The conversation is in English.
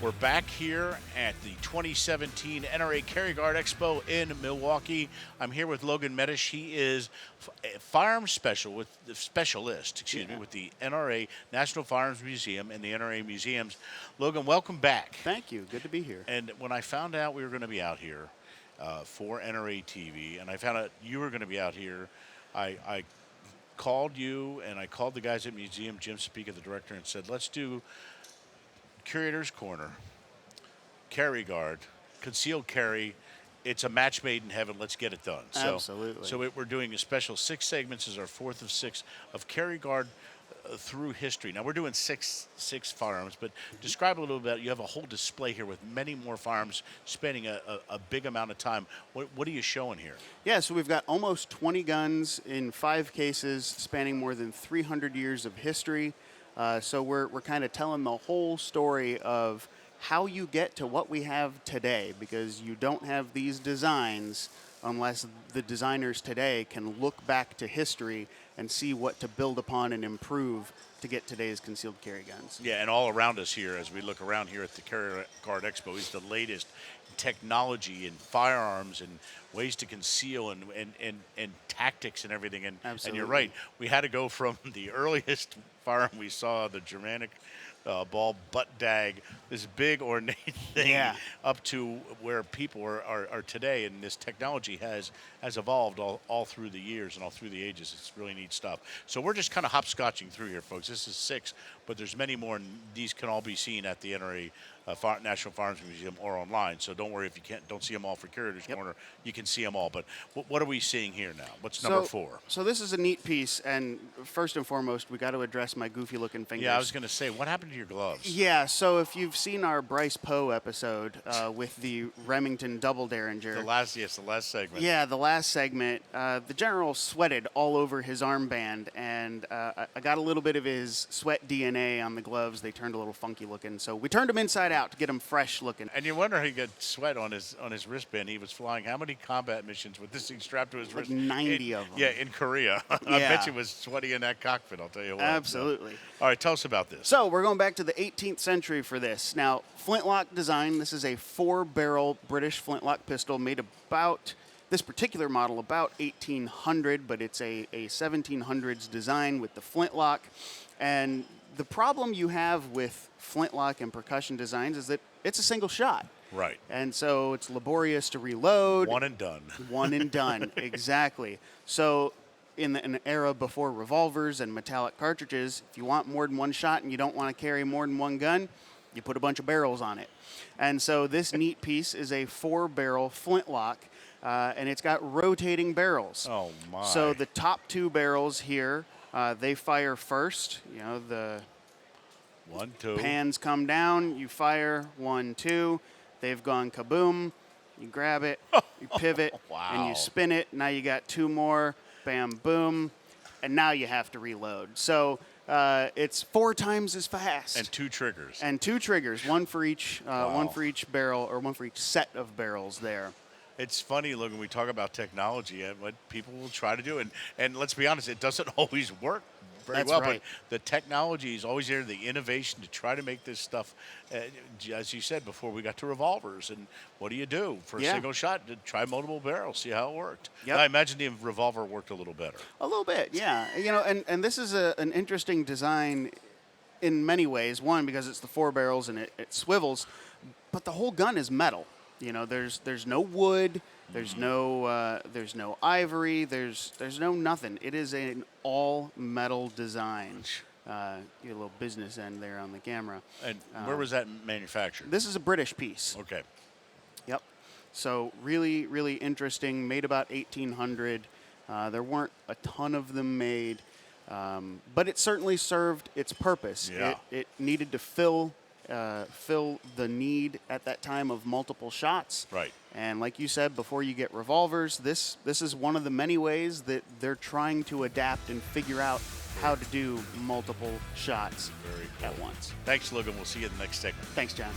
We're back here at the 2017 NRA Carry Guard Expo in Milwaukee. I'm here with Logan Metesh. He is a firearms specialist with the NRA National Firearms Museum and the NRA Museums. Logan, welcome back. Thank you. Good to be here. And when I found out we were going to be out here for NRATV, and I found out you were going to be out here, I called you and I called the guys at Museum, Jim Speak, the director, and said, let's do Curator's Corner, Carry Guard, Concealed Carry. It's a match made in heaven. Let's get it done. Absolutely. So we're doing a special 6 segments. This is our 4th of 6 of Carry Guard through history. Now, we're doing six firearms, but describe a little bit. You have a whole display here with many more firearms spanning a big amount of time. What are you showing here? Yeah, so we've got almost 20 guns in 5 cases spanning more than 300 years of history. So we're kind of telling the whole story of how you get to what we have today, because you don't have these designs unless the designers today can look back to history and see what to build upon and improve to get today's concealed carry guns. Yeah, and all around us here, as we look around here at the Carry Guard Expo, is the latest technology in firearms and ways to conceal and tactics and everything. And you're right, we had to go from the earliest firearm we saw, the Germanic ball butt dag, this big ornate thing, up to where people are today, and this technology has evolved all through the years and all through the ages. It's really neat stuff. So we're just kind of hopscotching through here, folks. This is 6, but there's many more, and these can all be seen at the NRA National Firearms Museum or online. So don't worry if you don't see them all for Curator's Corner. You can see them all. But what are we seeing here now? What's number 4? So this is a neat piece, and first and foremost, we got to address my goofy-looking fingers. Yeah, I was going to say, what happened to your gloves? Yeah, so if you've seen our Bryce Poe episode with the Remington Double Derringer. The last segment. Yeah, the last segment. The general sweated all over his armband, and I got a little bit of his sweat DNA on the gloves. They turned a little funky looking, so we turned them inside out to get them fresh looking. And you wonder how he got sweat on his wristband. He was flying how many combat missions with this thing strapped to his wrist? 90 of them. Yeah, in Korea. I bet you was sweaty in that cockpit, I'll tell you what. Absolutely. So. All right, tell us about this. So we're going back to the 18th century for this. Now, Flintlock design. This is a 4-barrel British Flintlock pistol made about, this particular model, about 1800, but it's a 1700s design with the Flintlock. And the problem you have with Flintlock and percussion designs is that it's a single shot. Right. And so it's laborious to reload. One and done. One and done, exactly. So in an era before revolvers and metallic cartridges, if you want more than one shot and you don't want to carry more than one gun, you put a bunch of barrels on it. And so this neat piece is a 4-barrel Flintlock, and it's got rotating barrels. Oh, my. So the top 2 barrels here, they fire first. You know, the 1, 2. pans come down, you fire, 1, 2. They've gone kaboom. You grab it, you pivot, and you spin it. Now you got 2 more. Bam, boom. And now you have to reload. So it's 4 times as fast. And 2 triggers. And 2 triggers, one for each barrel, or one for each set of barrels there. It's funny, Logan, we talk about technology and what people will try to do. And let's be honest, it doesn't always work very well. Right. But the technology is always there, the innovation to try to make this stuff, as you said before, we got to revolvers. And what do you do for a single shot? To try multiple barrels, see how it worked. Yep. I imagine the revolver worked a little better. A little bit, yeah. You know, and this is an interesting design in many ways. One, because it's the 4 barrels and it swivels, but the whole gun is metal. You know, there's no wood, there's no ivory, there's no nothing. It is an all metal design. Your little business end there on the camera. And where was that manufactured? This is a British piece. Okay. Yep. So really, really interesting. Made about 1800. There weren't a ton of them made, but it certainly served its purpose. Yeah. It needed to fill the need at that time of multiple shots. Right. And like you said, before you get revolvers, this is one of the many ways that they're trying to adapt and figure out how to do multiple shots Very cool. at once. Thanks, Logan. We'll see you in the next segment. Thanks, John.